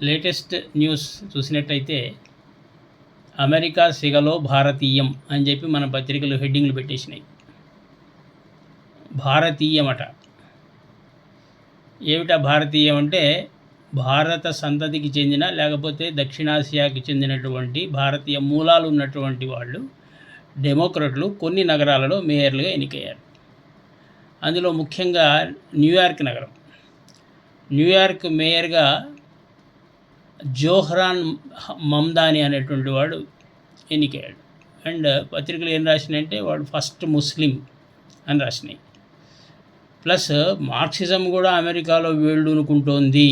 Latest news చూసినట్టయితే America సిగలో భారతీయం అని చెప్పి మన పత్రికలు హెడ్డింగ్లు పెట్టేసినాయి. భారతీయమట. ఏమిటా భారతీయం అంటే భారత సంతతికి చెందిన లేకపోతే దక్షిణాసియాకి చెందినటువంటి భారతీయ మూలాలు ఉన్నటువంటి వాళ్ళు డెమోక్రట్లు కొన్ని నగరాలలో మేయర్లుగా ఎన్నికయ్యారు. అందులో ముఖ్యంగా న్యూయార్క్ నగరం. న్యూయార్క్ మేయర్గా జోహ్రాన్ మమ్దాని అనేటువంటి వాడు ఎన్నికయ్యాడు. అండ్ పత్రికలు ఏం రాసినాయంటే వాడు ఫస్ట్ ముస్లిం అని రాసినాయి. ప్లస్ మార్క్సిజం కూడా అమెరికాలో వేళ్ళూనుకుంటోంది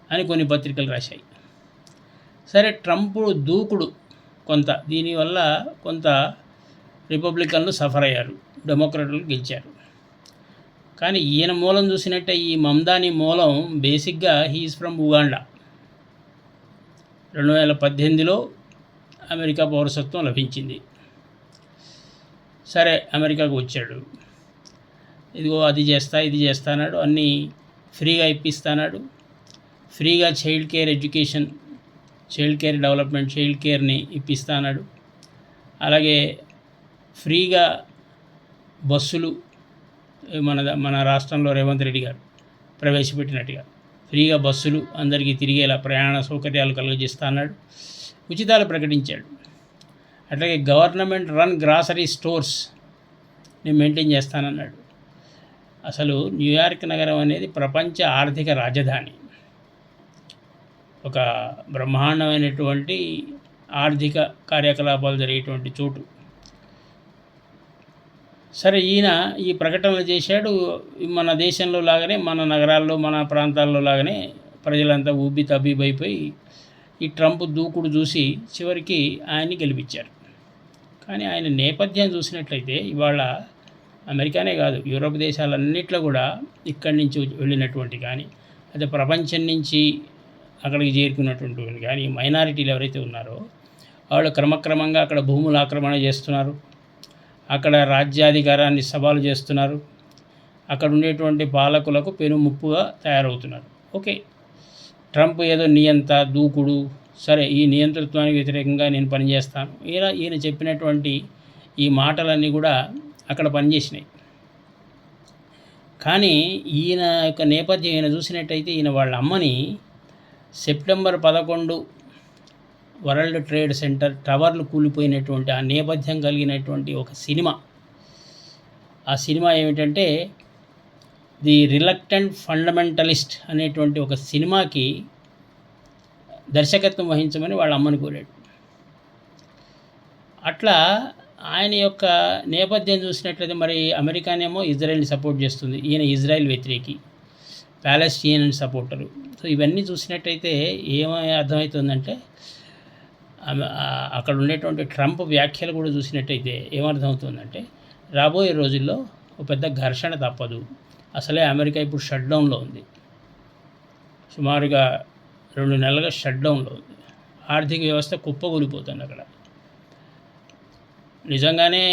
అని కొన్ని పత్రికలు రాశాయి. సరే, ట్రంప్ దూకుడు కొంత, దీనివల్ల కొంత రిపబ్లికన్లు సఫర్ అయ్యారు, డెమోక్రాట్లు గెలిచారు. కానీ ఈయన మూలం చూసినట్టే ఈ మమ్దాని మూలం బేసిక్గా హీఈస్ ఫ్రమ్ ఉగాండా. 2018లో అమెరికా పౌరసత్వం లభించింది. సరే, అమెరికాకు వచ్చాడు. ఇదిగో అది చేస్తా ఇది చేస్తా అన్నాడు, అన్నీ ఫ్రీగా ఇప్పిస్తాడు. ఫ్రీగా child care education, child care development, child కేర్ని ఇప్పిస్తాడు. అలాగే ఫ్రీగా బస్సులు మన రాష్ట్రంలో రేవంత్ రెడ్డి గారు ప్రవేశపెట్టినట్టుగా ఫ్రీగా బస్సులు అందరికీ తిరిగేలా ప్రయాణ సౌకర్యాలు కలుగజేస్తాడు. ఉచితాలు ప్రకటించాడు. అట్లాగే గవర్నమెంట్ రన్ గ్రాసరీ స్టోర్స్ నేను మెయింటైన్ చేస్తానన్నాడు. అసలు న్యూయార్క్ నగరం అనేది ప్రపంచ ఆర్థిక రాజధాని, ఒక బ్రహ్మాండమైనటువంటి ఆర్థిక కార్యకలాపాలు జరిగేటువంటి చోటు. సరే, ఈయన ఈ ప్రకటనలు చేశాడు. మన దేశంలో లాగానే మన నగరాల్లో మన ప్రాంతాల్లో లాగానే ప్రజలంతా ఊబి తబ్బిబైపోయి ఈ ట్రంప్ దూకుడు చూసి చివరికి ఆయన్ని గెలిపించారు. కానీ ఆయన నేపథ్యం చూసినట్లయితే ఇవాళ అమెరికానే కాదు, యూరోప్ దేశాలన్నిట్లో కూడా ఇక్కడి నుంచి వెళ్ళినటువంటి కానీ అదే ప్రపంచం నుంచి అక్కడికి చేరుకున్నటువంటి కానీ మైనారిటీలు ఎవరైతే ఉన్నారో వాళ్ళు క్రమక్రమంగా అక్కడ భూముల ఆక్రమణ చేస్తున్నారు, అక్కడ రాజ్యాధికారాన్ని సవాలు చేస్తున్నారు, అక్కడ ఉండేటువంటి పాలకులకు పెనుముప్పుగా తయారవుతున్నారు. ఓకే, ట్రంప్ ఏదో నియంత దూకుడు, సరే ఈ నియంతృత్వానికి వ్యతిరేకంగా నేను పనిచేస్తాను, ఈయన చెప్పినటువంటి ఈ మాటలన్నీ కూడా అక్కడ పనిచేసినాయి. కానీ ఈయన యొక్క నేపథ్యం ఈయన చూసినట్టయితే ఈయన వాళ్ళ అమ్మని సెప్టెంబర్ 11 వరల్డ్ ట్రేడ్ సెంటర్ టవర్లు కూలిపోయినటువంటి ఆ నేపథ్యం కలిగినటువంటి ఒక సినిమా. ఆ సినిమా ఏమిటంటే ది రిలక్టెంట్ ఫండమెంటలిస్ట్ అనేటువంటి ఒక సినిమాకి దర్శకత్వం వహించమని వాళ్ళ అమ్మని కోరాడు. అట్లా ఆయన యొక్క నేపథ్యం చూసినట్లయితే మరి అమెరికానేమో ఇజ్రాయెల్ని సపోర్ట్ చేస్తుంది, ఈయన ఇజ్రాయెల్ వ్యతిరేకి, ప్యాలెస్టీన్ సపోర్టరు. సో ఇవన్నీ చూసినట్టయితే ఏమై అర్థమవుతుందంటే అక్కడ ఉండేటువంటి ట్రంప్ వ్యాఖ్యలు కూడా చూసినట్టయితే ఏమర్థమవుతుందంటే రాబోయే రోజుల్లో ఒక పెద్ద ఘర్షణ తప్పదు. అసలే అమెరికా ఇప్పుడు షట్డౌన్లో ఉంది, సుమారుగా 2 నెలలుగా షట్డౌన్లో ఉంది. ఆర్థిక వ్యవస్థ కుప్పకూలిపోతుంది అక్కడ. నిజంగానే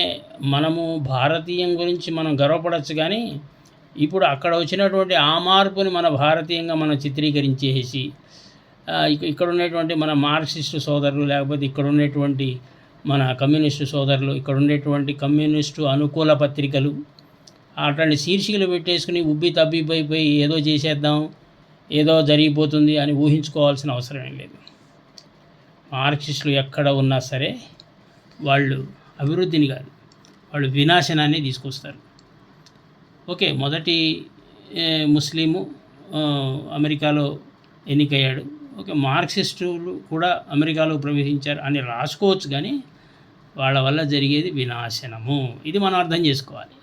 మనము భారతీయం గురించి మనం గర్వపడవచ్చు, కానీ ఇప్పుడు అక్కడ వచ్చినటువంటి ఆ మార్పుని మన భారతీయంగా మనం చిత్రీకరించేసి ఇక్కడ ఉన్నటువంటి మన మార్క్సిస్టు సోదరులు లేకపోతే ఇక్కడ ఉన్నటువంటి మన కమ్యూనిస్టు సోదరులు, ఇక్కడ ఉండేటువంటి కమ్యూనిస్టు అనుకూల పత్రికలు అట్లాంటి శీర్షికలు పెట్టేసుకుని ఉబ్బి తబ్బిపోయిపోయి ఏదో చేసేద్దాం, ఏదో జరిగిపోతుంది అని ఊహించుకోవాల్సిన అవసరం ఏం లేదు. మార్క్సిస్టులు ఎక్కడ ఉన్నా సరే వాళ్ళు అభివృద్ధిని కాదు, వాళ్ళు వినాశనాన్ని తీసుకొస్తారు. ఓకే, మొదటి ముస్లిము అమెరికాలో ఎన్నికయ్యాడు. ఓకే, మార్క్సిస్టులు కూడా అమెరికాలో ప్రవేశించారు అని రాసుకోవచ్చు, కానీ వాళ్ళ వల్ల జరిగేది వినాశనము. ఇది మనం అర్థం చేసుకోవాలి.